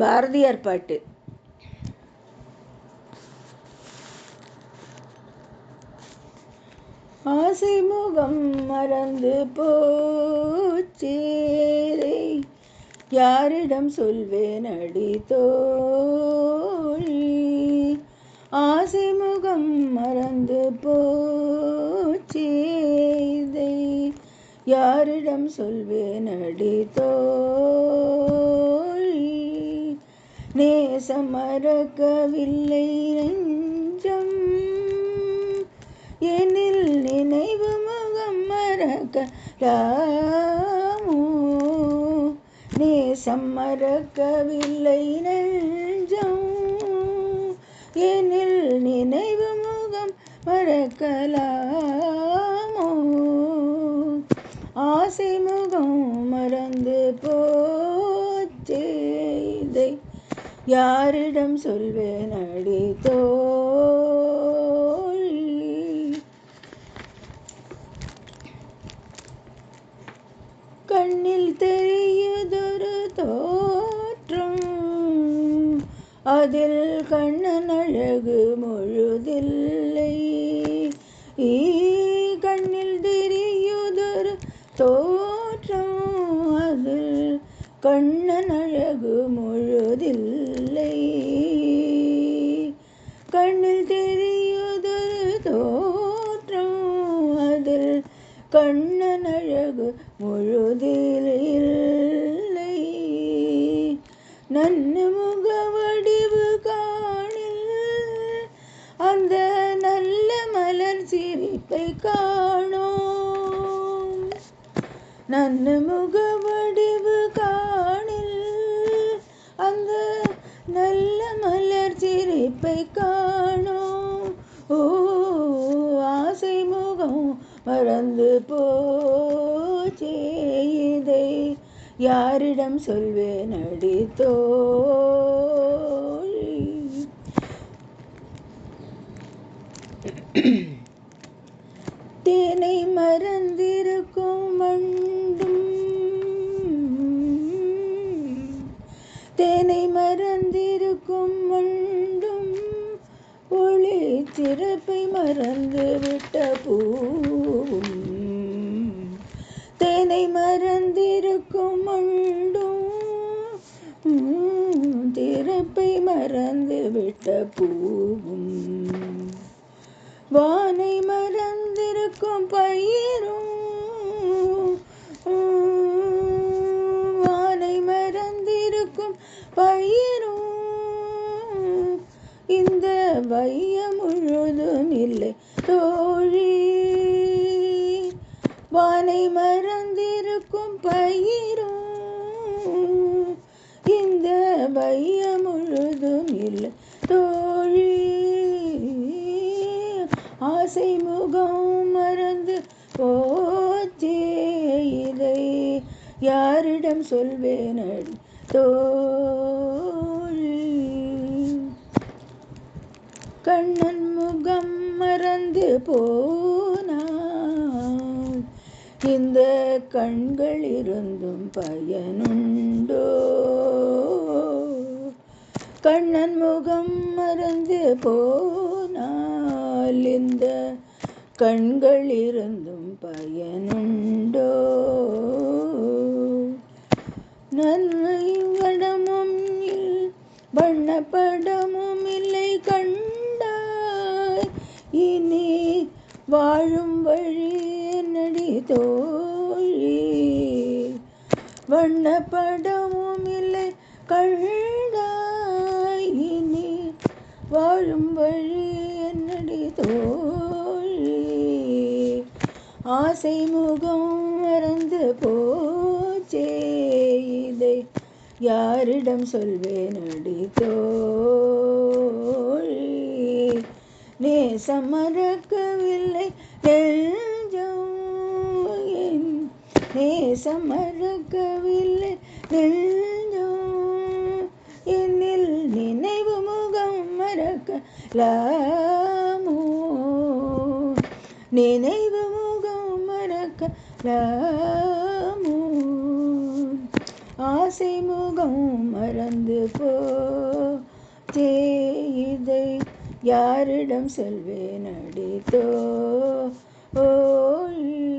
பாரதியார் பாட்டு. ஆசை முகம் மறந்து போச்சேரை, யாரிடம் சொல்வேன் அடி தோழி. ஆசை முகம் மறந்து போச்சேரை, யாரிடம் சொல்வேன் அடி தோழி. நேசம் மறக்கவில்லை நெஞ்சம், எனில் நினைவு முகம் மறக்கலாமோ. நேசம் மறக்கவில்லை நெஞ்சம், எனில் நினைவு முகம் மறக்கலாமோ. ஆசை முகம் மறந்து போச்சே, இதை யாரிடம் சொல்வேன் அடி தோழி. கண்ணில் தெரியுதொரு தோற்றம், அதில் கண்ணன் அழகு முழுதில்லை. கண்ணில் தெரியுதொரு தோற்றம், அதில் கண்ணன் அழகு முழுதில்லை. கண்ணில் தெரியுதொரு தோற்றம், அதில் கண்ணன் அழகு முழுதில்லை. நன்ன முகவடிவு காணில், அந்த நல்ல மலர் சிரிப்பை காணோம். நன்ன முகவடிவு காணில், அந்த நல்ல மலர் சிரிப்பை காணோம். ஓ, ஆசை முகம் மறந்து போச்சே, இதை யாரிடம் சொல்வேன் அடி தோழி. தேனை மறந்திருக்கும் வண்டும், தேனை மறந்திருக்கும் வண்டும், ஒளி சிறப்பை மறந்து விட்ட பூவும். தேனை மறந்திருக்கும் வண்டும், திறப்பை மறந்து விட்ட பூவும். வானை மறந்திருக்கும் பயிரும், வானை மறந்திருக்கும் பயிரும், இந்த வையம் முழுதும் இல்லை தோழி. வானை மறந்திருக்கும் பயிரும், இந்த வையம் முழுதும் இல்லை தோழி. ஆசை முகம் மறந்து போச்சே, இதை யாரிடம் சொல்வேன் அடி தோழி. கண்ணன் முகம் மறந்து போனால், இந்த கண்கள் இருந்தும் பயனுண்டோ. கண்ணன் முகம் மறந்து போனால், இந்த கண்கள் இருந்தும் பயனுண்டோ. நன்மையும் வண்ணப்படமும் இல்லை கண்டாய், இனி வாழும் வழி என்னடி தோழி. வண்ணப்படமும் இல்லை கண்டாய், இனி வாழும் வழி என்னடி தோழி. ஆசை முகம் மறந்து போச்சே, இதை யாரிடம் சொல்வேன் அடி தோழி. நேசம் மறக்கவில்லை நெஞ்சம், நேசம் மறக்கவில்லை நெஞ்சம், என்னில் நினைவு முகம் மறக்கலாமோ. நினைவு முகம் மறக்கலாமோ. ஆசை முகம் மறந்து போச்சே, இதை யாரிடம் செல்வேன் அடித்தோ ஓய்.